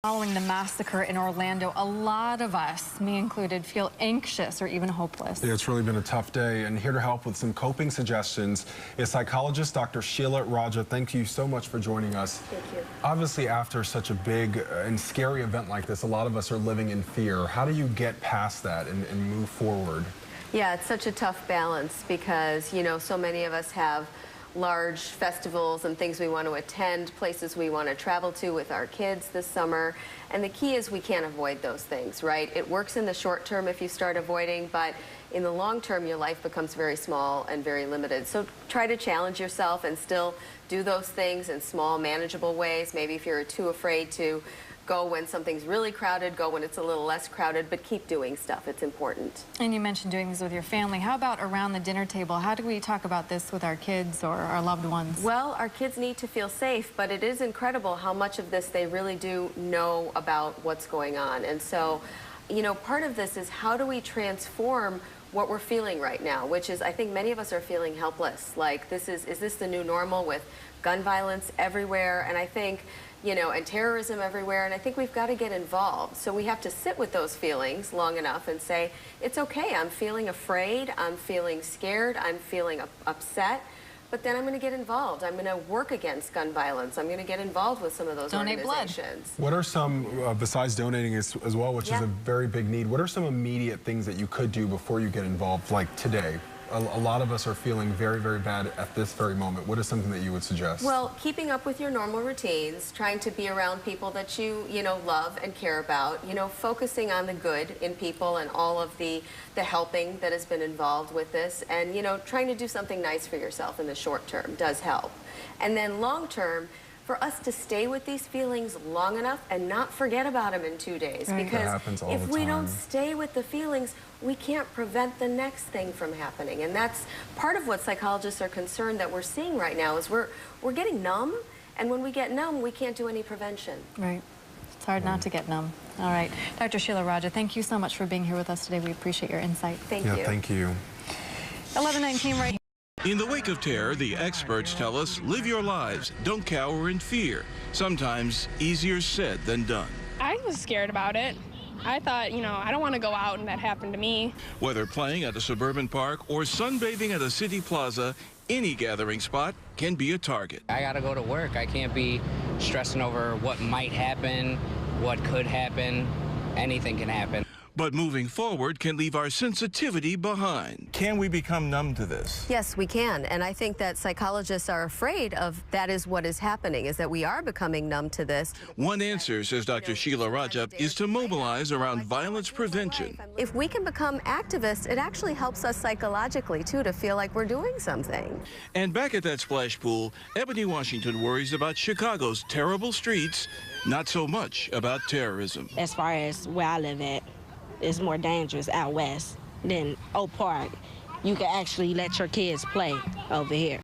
Following the massacre in Orlando, a lot of us, me included, feel anxious or even hopeless. Yeah, it's really been a tough day, and here to help with some coping suggestions is psychologist Dr. Sheela Raja. Thank you so much for joining us. Thank you. Obviously, after such a big and scary event like this, a lot of us are living in fear. How do you get past that and move forward? Yeah, it's such a tough balance because, you know, so many of us have large festivals and things we want to attend, places we want to travel to with our kids this summer. And the key is we can't avoid those things, right? It works in the short term if you start avoiding, but in the long term, your life becomes very small and very limited. So try to challenge yourself and still do those things in small, manageable ways. Maybe if you're too afraid to go when something's really crowded, go when it's a little less crowded, but keep doing stuff. It's important. And you mentioned doing this with your family. How about around the dinner table? How do we talk about this with our kids or our loved ones? Well, our kids need to feel safe, but it is incredible how much of this they really do know about what's going on. And so, you know, part of this is how do we transform what we're feeling right now, which is I think many of us are feeling helpless. Like is this the new normal with gun violence everywhere? And I think, you know, and terrorism everywhere, and I think we've got to get involved. So we have to sit with those feelings long enough and say, it's okay, I'm feeling afraid, I'm feeling scared, I'm feeling upset, but then I'm going to get involved. I'm going to work against gun violence. I'm going to get involved with some of those organizations. What are some, besides donating as well, which is a very big need, what are some immediate things that you could do before you get involved, like today? A lot of us are feeling very, very bad at this very moment. What is something that you would suggest? Well, keeping up with your normal routines, trying to be around people that you know, love and care about, you know, focusing on the good in people and all of the helping that has been involved with this, and, you know, trying to do something nice for yourself in the short term does help. And then long term, for us to stay with these feelings long enough and not forget about them in 2 days. Right. Because if we don't stay with the feelings, we can't prevent the next thing from happening. And that's part of what psychologists are concerned that we're seeing right now is we're getting numb, and when we get numb, we can't do any prevention. Right. It's hard not to get numb. All right. Dr. Sheela Raja, thank you so much for being here with us today. We appreciate your insight. Thank you. Thank you. 11:19 right here. In the wake of terror, the experts tell us, live your lives, don't cower in fear. Sometimes easier said than done. I was scared about it. I thought, you know, I don't want to go out and that happened to me. Whether playing at a suburban park or sunbathing at a city plaza, any gathering spot can be a target. I gotta go to work. I can't be stressing over what might happen, what could happen. Anything can happen. But moving forward can leave our sensitivity behind. Can we become numb to this? Yes, we can. And I think that psychologists are afraid of that is what is happening, is that we are becoming numb to this. One answer, says Dr. Sheela Raja, is to mobilize around violence prevention. If we can become activists, it actually helps us psychologically, too, to feel like we're doing something. And back at that splash pool, Ebony Washington worries about Chicago's terrible streets, not so much about terrorism. As far as where I live at, it's more dangerous out west than Oak Park. You can actually let your kids play over here.